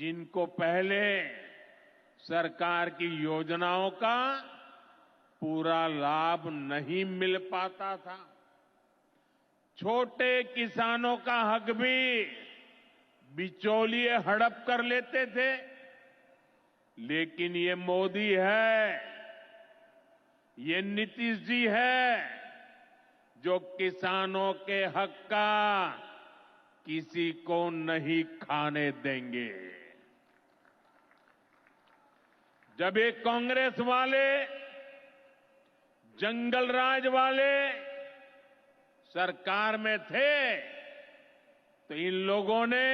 जिनको पहले सरकार की योजनाओं का पूरा लाभ नहीं मिल पाता था, छोटे किसानों का हक भी बिचौलिए हड़प कर लेते थे। लेकिन ये मोदी है, ये नीतीश जी है, जो किसानों के हक का किसी को नहीं खाने देंगे। जब ये कांग्रेस वाले, जंगल राज वाले सरकार में थे, तो इन लोगों ने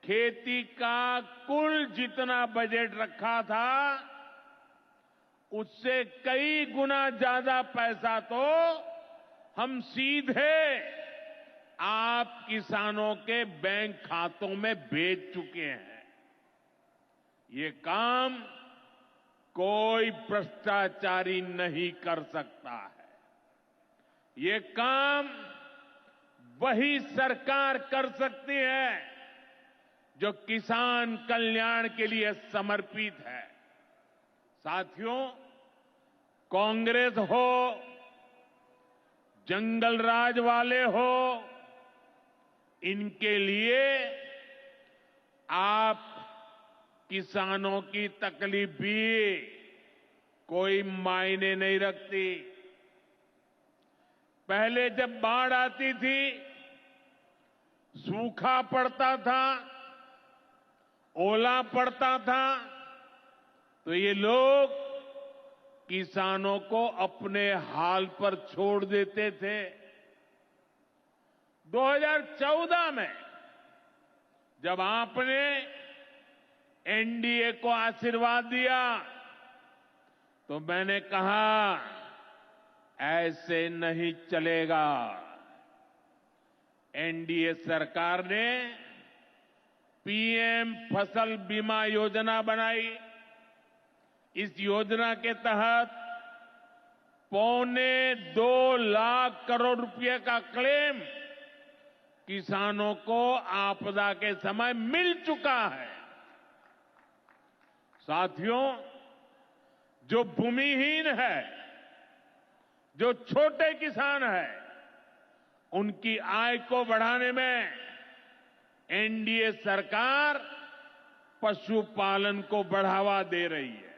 खेती का कुल जितना बजट रखा था, उससे कई गुना ज्यादा पैसा तो हम सीधे आप किसानों के बैंक खातों में भेज चुके हैं। ये काम कोई भ्रष्टाचारी नहीं कर सकता है। ये काम वही सरकार कर सकती है जो किसान कल्याण के लिए समर्पित है। साथियों, कांग्रेस हो, जंगल राज वाले हो, इनके लिए आप किसानों की तकलीफ भी कोई मायने नहीं रखती। पहले जब बाढ़ आती थी, सूखा पड़ता था, ओला पड़ता था, तो ये लोग किसानों को अपने हाल पर छोड़ देते थे। 2014 में जब आपने एनडीए को आशीर्वाद दिया, तो मैंने कहा ऐसे नहीं चलेगा। एनडीए सरकार ने पीएम फसल बीमा योजना बनाई। इस योजना के तहत 2.25 लाख करोड़ रुपए का क्लेम किसानों को आपदा के समय मिल चुका है। साथियों, जो भूमिहीन है, जो छोटे किसान है, उनकी आय को बढ़ाने में एनडीए सरकार पशुपालन को बढ़ावा दे रही है।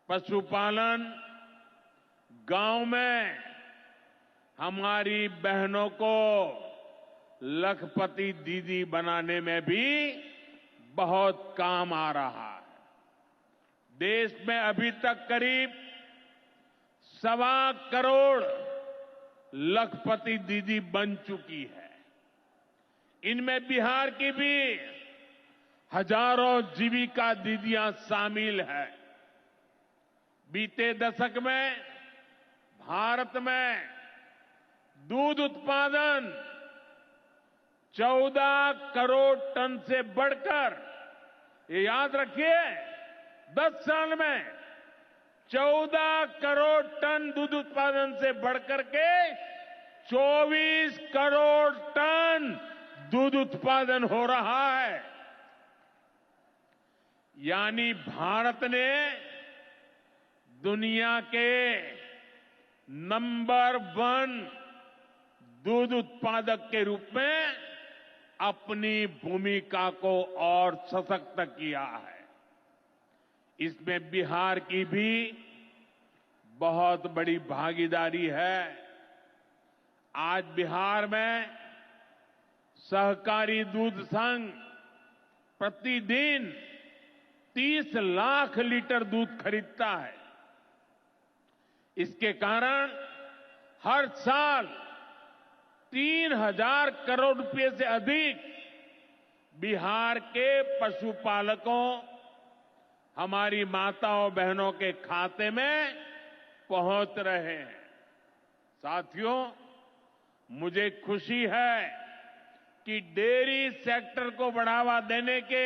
पशुपालन गांव में हमारी बहनों को लखपति दीदी बनाने में भी बहुत काम आ रहा है। देश में अभी तक करीब 1.25 करोड़ लखपति दीदी बन चुकी है। इनमें बिहार की भी हजारों जीविका दीदियां शामिल है। बीते दशक में भारत में दूध उत्पादन 14 करोड़ टन से बढ़कर, ये याद रखिए, 10 साल में 14 करोड़ टन दूध उत्पादन से बढ़कर के 24 करोड़ टन दूध उत्पादन हो रहा है। यानी भारत ने दुनिया के नंबर 1 दूध उत्पादक के रूप में अपनी भूमिका को और सशक्त किया है। इसमें बिहार की भी बहुत बड़ी भागीदारी है। आज बिहार में सहकारी दूध संघ प्रतिदिन 30 लाख लीटर दूध खरीदता है। इसके कारण हर साल 3,000 करोड़ रुपए से अधिक बिहार के पशुपालकों, हमारी माताओं बहनों के खाते में पहुंच रहे हैं। साथियों, मुझे खुशी है कि डेयरी सेक्टर को बढ़ावा देने के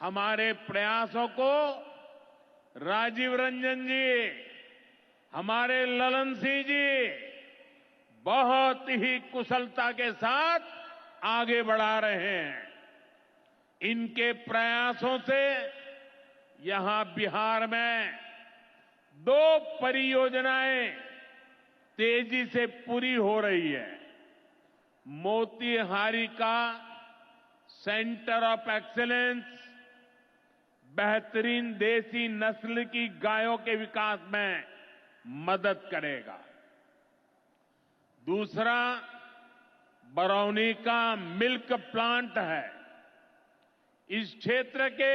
हमारे प्रयासों को राजीव रंजन जी, हमारे ललन सिंह जी बहुत ही कुशलता के साथ आगे बढ़ा रहे हैं। इनके प्रयासों से यहां बिहार में 2 परियोजनाएं तेजी से पूरी हो रही है। मोतीहारी का सेंटर ऑफ एक्सीलेंस बेहतरीन देसी नस्ल की गायों के विकास में मदद करेगा। दूसरा बरौनी का मिल्क प्लांट है। इस क्षेत्र के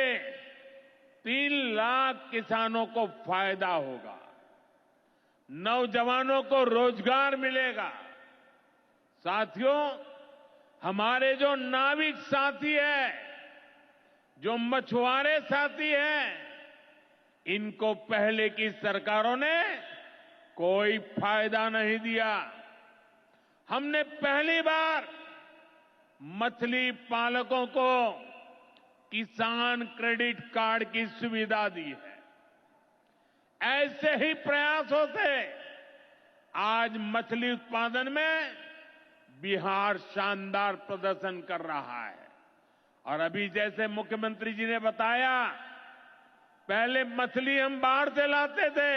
3 लाख किसानों को फायदा होगा, नौजवानों को रोजगार मिलेगा। साथियों, हमारे जो नाविक साथी हैं, जो मछुआरे साथी हैं, इनको पहले की सरकारों ने कोई फायदा नहीं दिया। हमने पहली बार मछली पालकों को किसान क्रेडिट कार्ड की सुविधा दी है। ऐसे ही प्रयासों से आज मछली उत्पादन में बिहार शानदार प्रदर्शन कर रहा है। और अभी जैसे मुख्यमंत्री जी ने बताया, पहले मछली हम बाहर से लाते थे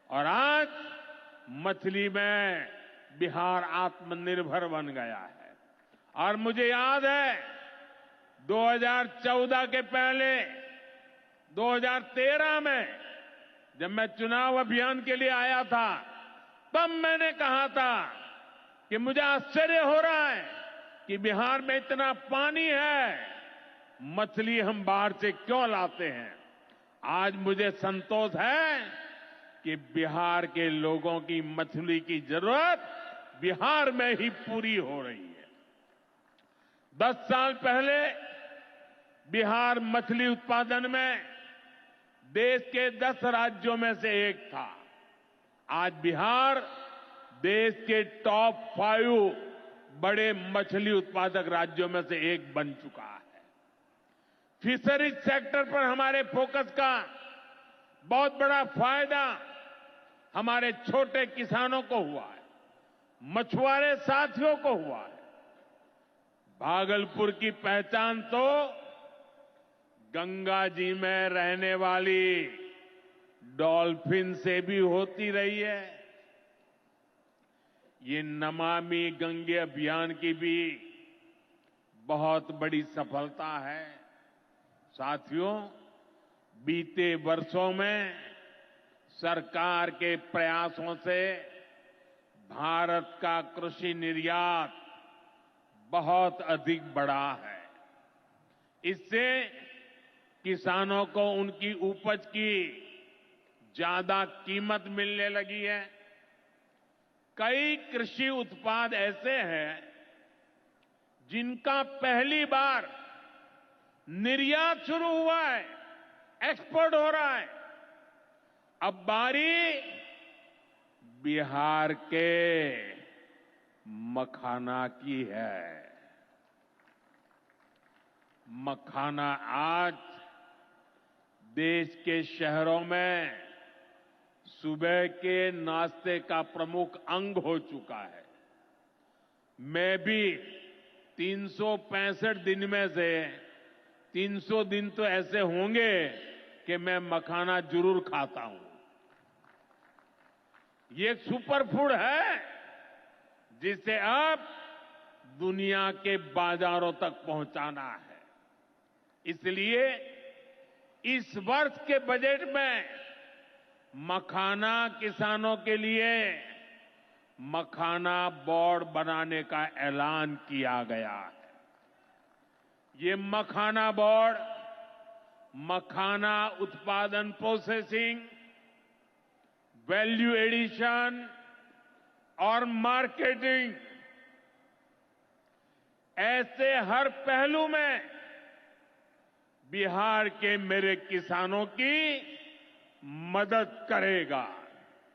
और आज मछली में बिहार आत्मनिर्भर बन गया है। और मुझे याद है 2014 के पहले 2013 में जब मैं चुनाव अभियान के लिए आया था, तब मैंने कहा था कि मुझे आश्चर्य हो रहा है कि बिहार में इतना पानी है, मछली हम बाहर से क्यों लाते हैं। आज मुझे संतोष है कि बिहार के लोगों की मछली की जरूरत बिहार में ही पूरी हो रही है। 10 साल पहले बिहार मछली उत्पादन में देश के 10 राज्यों में से एक था। आज बिहार देश के टॉप 5 बड़े मछली उत्पादक राज्यों में से एक बन चुका है। फिशरीज सेक्टर पर हमारे फोकस का बहुत बड़ा फायदा हमारे छोटे किसानों को हुआ है, मछुआरे साथियों को हुआ है। भागलपुर की पहचान तो गंगा जी में रहने वाली डॉल्फिन से भी होती रही है। ये नमामि गंगे अभियान की भी बहुत बड़ी सफलता है। साथियों, बीते वर्षों में सरकार के प्रयासों से भारत का कृषि निर्यात बहुत अधिक बढ़ा है। इससे किसानों को उनकी उपज की ज्यादा कीमत मिलने लगी है। कई कृषि उत्पाद ऐसे हैं जिनका पहली बार निर्यात शुरू हुआ है, एक्सपोर्ट हो रहा है। अब बारी बिहार के मखाना की है। मखाना आज देश के शहरों में सुबह के नाश्ते का प्रमुख अंग हो चुका है। मैं भी 365 दिन में से 300 दिन तो ऐसे होंगे कि मैं मखाना जरूर खाता हूं। ये एक सुपर फूड है जिसे अब दुनिया के बाजारों तक पहुंचाना है। इसलिए इस वर्ष के बजट में मखाना किसानों के लिए मखाना बोर्ड बनाने का ऐलान किया गया है। ये मखाना बोर्ड मखाना उत्पादन, प्रोसेसिंग, वैल्यू एडिशन और मार्केटिंग ऐसे हर पहलू में बिहार के मेरे किसानों की मदद करेगा।